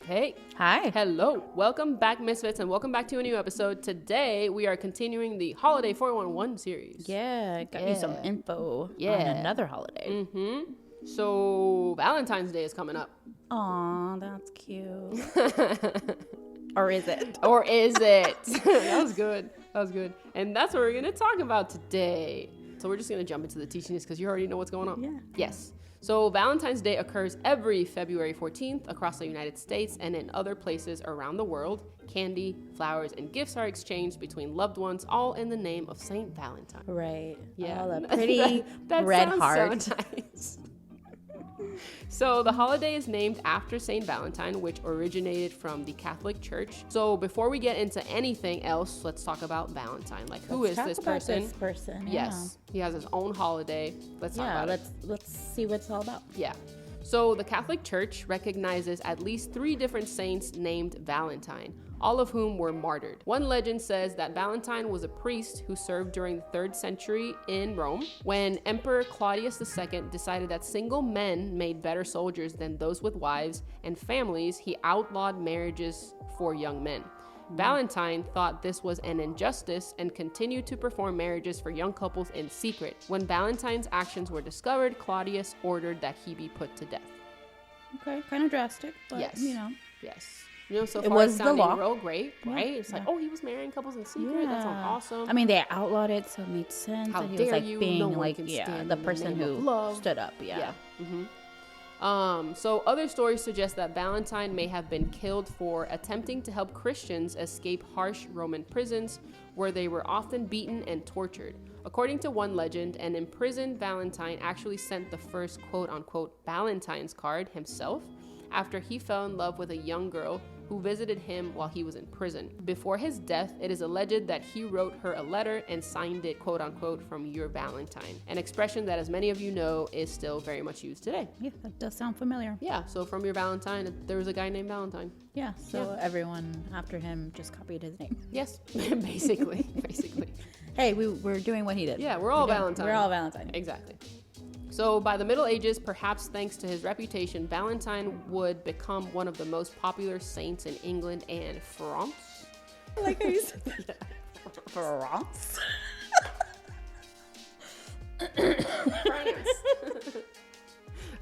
Hey. Hi. Hello. Welcome back, Misfits, and welcome back to a new episode. Today, we are continuing the Holiday 411 series. Yeah, got you some info on another holiday. Mm-hmm. So, Valentine's Day is coming up. Aw, that's cute. Or is it? Or is it? That was good. That was good. And that's what we're going to talk about today. So, we're just going to jump into the teachings because you already know what's going on. Yeah. Yes. So Valentine's Day occurs every February 14th across the United States and in other places around the world. Candy, flowers, and gifts are exchanged between loved ones, all in the name of Saint Valentine. Right. Yeah. Oh, the pretty that red sounds heart. So nice. So the holiday is named after Saint Valentine, which originated from the Catholic Church. So before we get into anything else, let's talk about Valentine. Like, who is this person? This person. Yeah. Yes, he has his own holiday. Let's talk about it. Let's see what it's all about. Yeah. So the Catholic Church recognizes at least 3 different saints named Valentine, all of whom were martyred. One legend says that Valentine was a priest who served during the 3rd century in Rome. When Emperor Claudius II decided that single men made better soldiers than those with wives and families, he outlawed marriages for young men. Valentine thought this was an injustice and continued to perform marriages for young couples in secret. When Valentine's actions were discovered, Claudius ordered that he be put to death. Okay, kind of drastic, but Yes. you know. Yes. You know, so It far was it's the sounding law. real great, right? Yeah, It's like, oh, he was marrying couples in secret. Yeah. That sounds awesome. I mean, they outlawed it, so it made sense. How and he dare was like you? being No one like, can yeah, stand the in the person name who of love. stood up. Yeah. So other stories suggest that Valentine may have been killed for attempting to help Christians escape harsh Roman prisons where they were often beaten and tortured. According to one legend, an imprisoned Valentine actually sent the first quote-unquote Valentine's card himself after he fell in love with a young girl who visited him while he was in prison. Before his death, it is alleged that he wrote her a letter and signed it, quote-unquote, from your Valentine, an expression that, as many of you know, is still very much used today. Yeah, that does sound familiar. Yeah, so from your Valentine, there was a guy named Valentine. Yeah, so everyone after him just copied his name. Yes, basically. Hey, we're doing what he did. Yeah, we're all Valentine. We're all Valentine. Exactly. So by the Middle Ages, perhaps thanks to his reputation, Valentine would become one of the most popular saints in England and France. I like how you said that. France? France.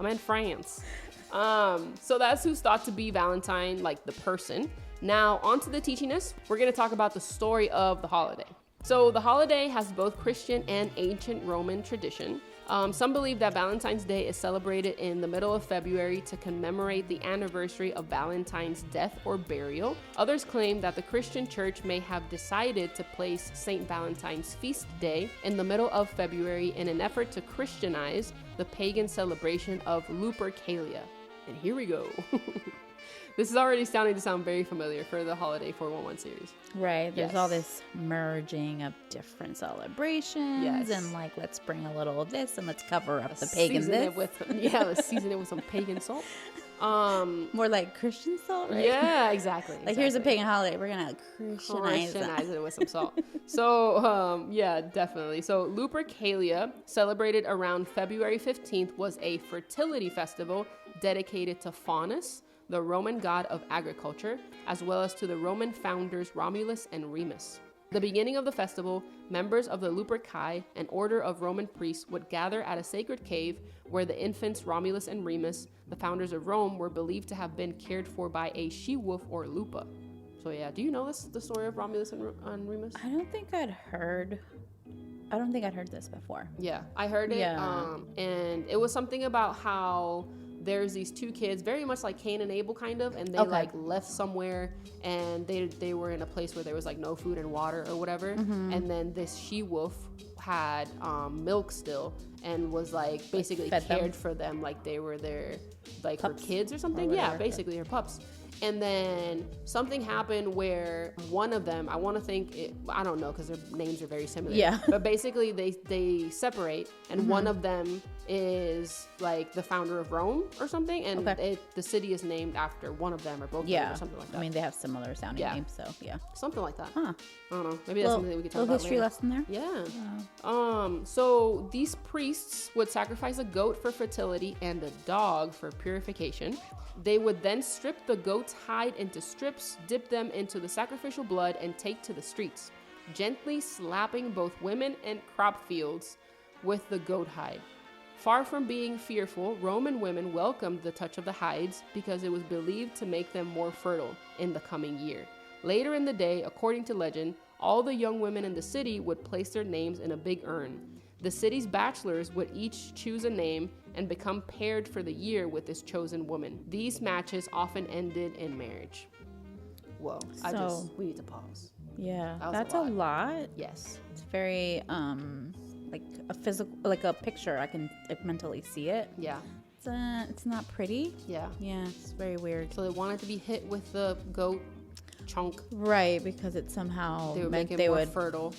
I'm in France. So that's who's thought to be Valentine, like the person. Now, on to the teachiness. We're going to talk about the story of the holiday. So the holiday has both Christian and ancient Roman tradition. Some believe that Valentine's Day is celebrated in the middle of February to commemorate the anniversary of Valentine's death or burial. Others claim that the Christian church may have decided to place St. Valentine's feast day in the middle of February in an effort to Christianize the pagan celebration of Lupercalia. And here we go. This is already starting to sound very familiar for the Holiday 411 series. Right. There's Yes. all this merging of different celebrations. Yes. And like, let's bring a little of this and let's cover up the pagan Season this. it with, let's season it with some pagan salt. More like Christian salt, right? Yeah, exactly. Like, here's a pagan holiday. We're going to Christianize it with some salt. So, yeah, definitely. So, Lupercalia, celebrated around February 15th, was a fertility festival dedicated to Faunus, the Roman god of agriculture, as well as to the Roman founders Romulus and Remus. The beginning of the festival, members of the Luperci, an order of Roman priests, would gather at a sacred cave where the infants Romulus and Remus, the founders of Rome, were believed to have been cared for by a she-wolf or lupa. So yeah, do you know the story of Romulus and Remus? I don't think I'd heard this before. Yeah, I heard it. Yeah. And it was something about how there's these 2 kids, very much like Cain and Abel kind of, and they like left somewhere and they were in a place where there was like no food and water or whatever. And then this she-wolf had milk still and was like basically cared for them like they were their like pups, her kids or something. Yeah, basically her pups. And then something happened where one of them, I want to think, I don't know because their names are very similar. Yeah. But basically they separate and one of them is like the founder of Rome or something, and the city is named after one of them or both of them or something like that. I mean, they have similar sounding names, so yeah. Something like that. Huh. I don't know. Maybe that's something that we could talk about history later. lesson there. Yeah. So these priests would sacrifice a goat for fertility and a dog for purification. They would then strip the goat's hide into strips, dip them into the sacrificial blood, and take to the streets, gently slapping both women and crop fields with the goat hide. Far from being fearful, Roman women welcomed the touch of the hides because it was believed to make them more fertile in the coming year. Later in the day, according to legend, all the young women in the city would place their names in a big urn. The city's bachelors would each choose a name and become paired for the year with this chosen woman. These matches often ended in marriage. Whoa. We need to pause. Yeah, that's a lot. Yes. It's very, like a physical, like a picture. I can mentally see it. Yeah. It's not pretty. Yeah. Yeah, it's very weird. So they wanted to be hit with the goat chunk. Right, because it somehow meant they would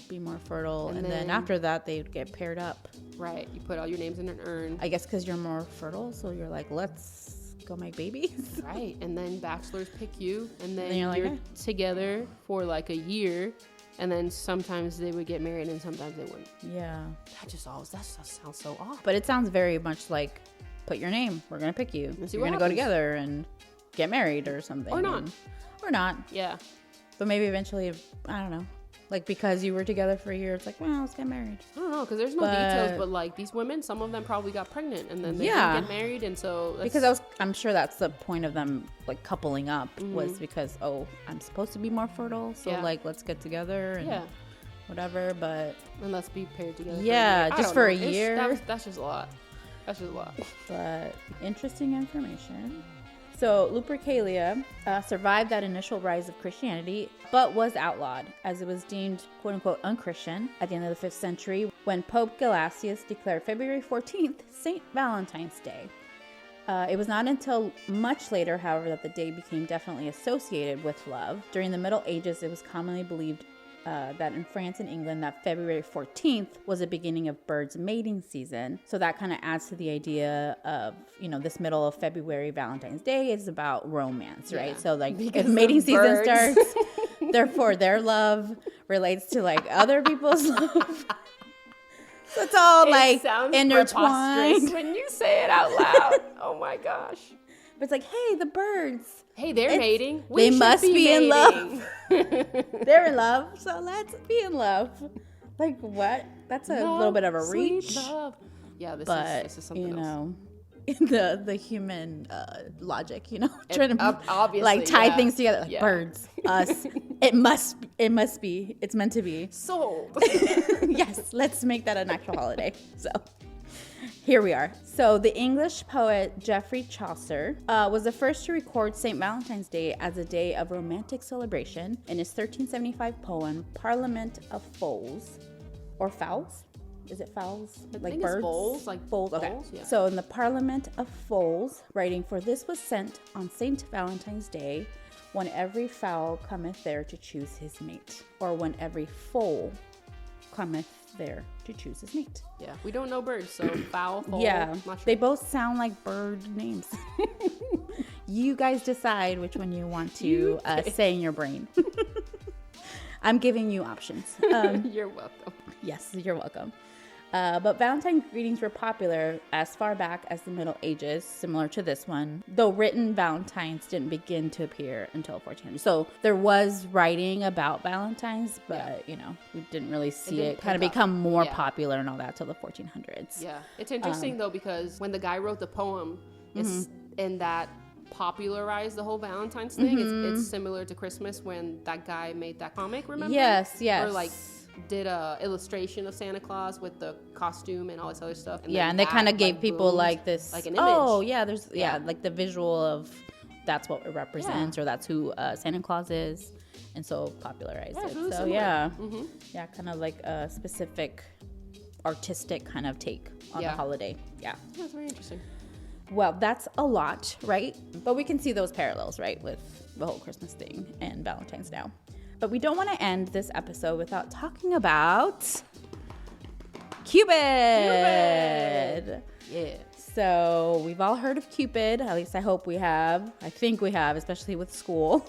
be more fertile. And then after that, they'd get paired up. Right. You put all your names in an urn. I guess because you're more fertile, so you're like, let's go make babies. Right. And then bachelors pick you, and then you're you're together for like a year. And then sometimes they would get married and sometimes they wouldn't. Yeah. That just sounds so off. But it sounds very much like, put your name. We're going to pick you. You're going to go together and get married or something. Or not. Or not. Yeah. But maybe eventually, I don't know. Like, because you were together for a year, it's like, well, let's get married. I don't know, because there's no details, but like these women, some of them probably got pregnant and then they didn't get married, and so because I'm sure that's the point of them like coupling up was because I'm supposed to be more fertile, so like let's get together and whatever, and let's be paired together. Yeah, just for a year. That's just a lot. That's just a lot. But interesting information. So Lupercalia survived that initial rise of Christianity, but was outlawed as it was deemed quote-unquote unchristian at the end of the 5th century when Pope Gelasius declared February 14th St. Valentine's Day. It was not until much later, however, that the day became definitely associated with love. During the Middle Ages, it was commonly believed that in France and England that February 14th was the beginning of birds' mating season. So that kind of adds to the idea of, this middle of February, Valentine's Day is about romance, right? So like if mating season starts, therefore their love relates to like other people's love. So it's all like intertwined. When you say it out loud. Oh my gosh. But it's like, hey, the birds. Hey, they're mating. They must be in love. They're in love, so let's be in love. Like what? That's a little bit of a reach. Love. Yeah, this is something else. The human logic, trying to obviously, like tie things together. Like birds, us. It must be. It's meant to be. Sold. Yes, let's make that an actual holiday. So. Here we are. So the English poet Geoffrey Chaucer was the first to record St. Valentine's Day as a day of romantic celebration in his 1375 poem, Parliament of Fowls. Or Fowls? Is it fowls? Like birds? Bowls, like bowls. Okay. Bowls, yeah. So in the Parliament of Fowls, writing, for this was sent on St. Valentine's Day, when every fowl cometh there to choose his mate. Or when every foal cometh there to choose his mate. Yeah, we don't know birds, so fowl, foal. Yeah, not sure. They both sound like bird names. You guys decide which one you want to say in your brain. I'm giving you options. You're welcome. Yes, you're welcome. But Valentine greetings were popular as far back as the Middle Ages, similar to this one, though written Valentines didn't begin to appear until 1400. So there was writing about Valentines, but, we didn't really see it kind of become more popular and all that till the 1400s. Yeah. It's interesting, though, because when the guy wrote the poem, it's in that popularized the whole Valentine's thing. It's similar to Christmas when that guy made that comic, remember? Yes. Or like did a illustration of Santa Claus with the costume and all this other stuff. And they kind of gave people like this, like an image. Oh yeah, there's like the visual of that's what it represents or that's who Santa Claus is, and so popularized it. Really so similar. Yeah, kind of like a specific artistic kind of take on the holiday. Yeah, that's very interesting. Well, that's a lot, right? But we can see those parallels, right, with the whole Christmas thing and Valentine's now. But we don't want to end this episode without talking about Cupid. Yeah. So we've all heard of Cupid. At least I hope we have. I think we have, especially with school.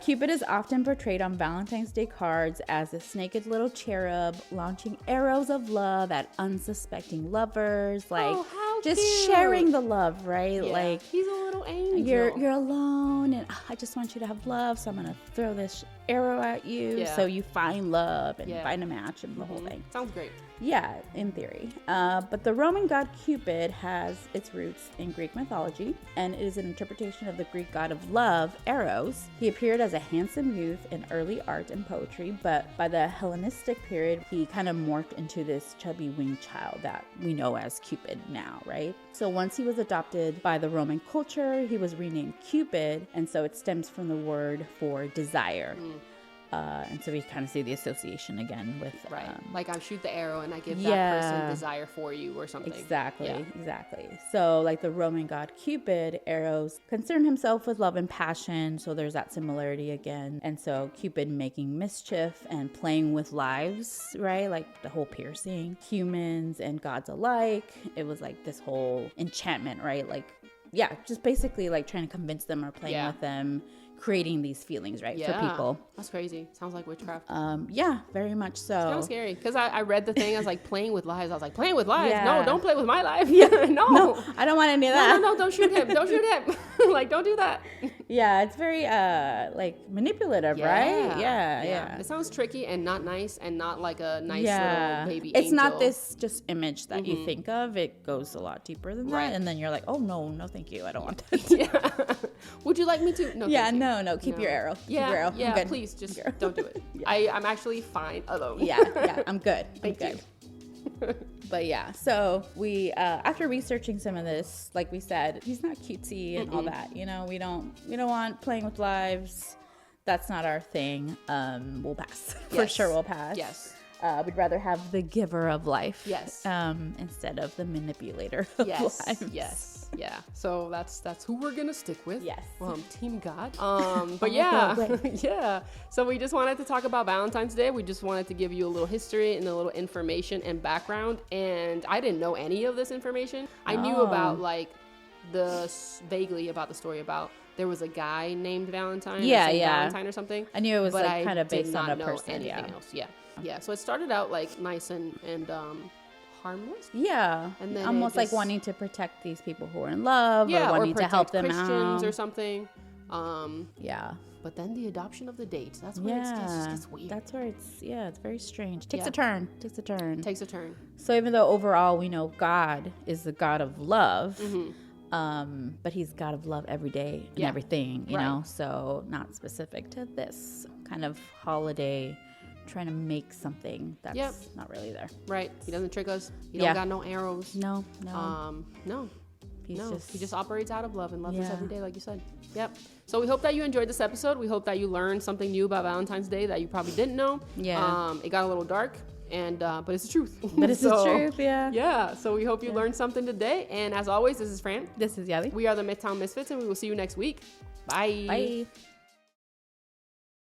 Cupid is often portrayed on Valentine's Day cards as this naked little cherub launching arrows of love at unsuspecting lovers. Like, how just cute. sharing the love, right? Yeah. Like, he's a little angel. you're alone and I just want you to have love, so I'm gonna throw this arrow at you. Yeah. So you find love and Yeah. find a match and the whole thing. Sounds great. Yeah, in theory. But the Roman god Cupid has its roots in Greek mythology, and it is an interpretation of the Greek god of love, Eros. He appeared as a handsome youth in early art and poetry, but by the Hellenistic period, he kind of morphed into this chubby winged child that we know as Cupid now, right? So once he was adopted by the Roman culture, he was renamed Cupid, and so it stems from the word for desire. And so we kind of see the association again with Right. Like I shoot the arrow and I give yeah. that person desire for you or something. Exactly, Yeah. exactly. So like the Roman god Cupid, Eros concerned himself with love and passion. So there's that similarity again. And so Cupid making mischief and playing with lives, right? Like the whole piercing humans and gods alike. It was like this whole enchantment, right? Like, yeah, just basically like trying to convince them or playing Yeah. with them, creating these feelings, right, for people. That's crazy. Sounds like witchcraft. Yeah, very much so. It's kind of scary because I read the thing. I was like, playing with lives. I was like, playing with lives? Yeah. No, don't play with my life. no. No, I don't want any of that. No, don't shoot him. Don't shoot him. Like, don't do that. Yeah, it's very like manipulative, right? Yeah. It sounds tricky and not nice and not like a nice Yeah. little baby It's angel. not this just image that you think of. It goes a lot deeper than Right. that. And then you're like, oh, no, thank you. I don't want that. Yeah. Would you like me to? No. Yeah, thank you. no. Keep your arrow. Keep your arrow. Yeah, I'm good. please just Keep your arrow. don't do it. I'm actually fine alone. Yeah, I'm good. Thank I'm good. But yeah, so we after researching some of this, like we said, he's not cutesy and all that. You know, we don't want playing with lives. That's not our thing. We'll pass. For Yes. sure we'll pass. Yes. We'd rather have the giver of life. Yes. Instead of the manipulator of lives. Yes. Yeah. So that's who we're gonna stick with. Yes. Team God. But yeah. God, Yeah. So we just wanted to talk about Valentine's Day. We just wanted to give you a little history and a little information and background. And I didn't know any of this information. I knew about like vaguely about the story about there was a guy named Valentine. Yeah, or Saint yeah. Valentine or something. I knew it was but like I kind of did based on not a know person. anything Yeah. else. Yeah. So it started out like nice and harmless. Yeah. And then almost it like just- wanting to protect these people who are in love Yeah, or wanting to protect help them Christians out. or something. Yeah. But then the adoption of the date. That's where it gets weird. That's where it's very strange. Takes Yeah. a turn. Takes a turn. Takes a turn. So even though overall we know God is the God of love, but he's God of love every day and Yeah. everything, you Right. know? So not specific to this kind of holiday, trying to make something that's Yep. not really there. Right. He doesn't trick us. He Yeah. don't got no arrows. No. No. He's He just operates out of love and loves us Yeah. every day, like you said. Yep. So we hope that you enjoyed this episode. We hope that you learned something new about Valentine's Day that you probably didn't know. Yeah. It got a little dark, and but it's the truth. But it's the truth, yeah. Yeah. So we hope you learned something today. And as always, this is Fran. This is Yadi. We are the Midtown Misfits, and we will see you next week. Bye. Bye.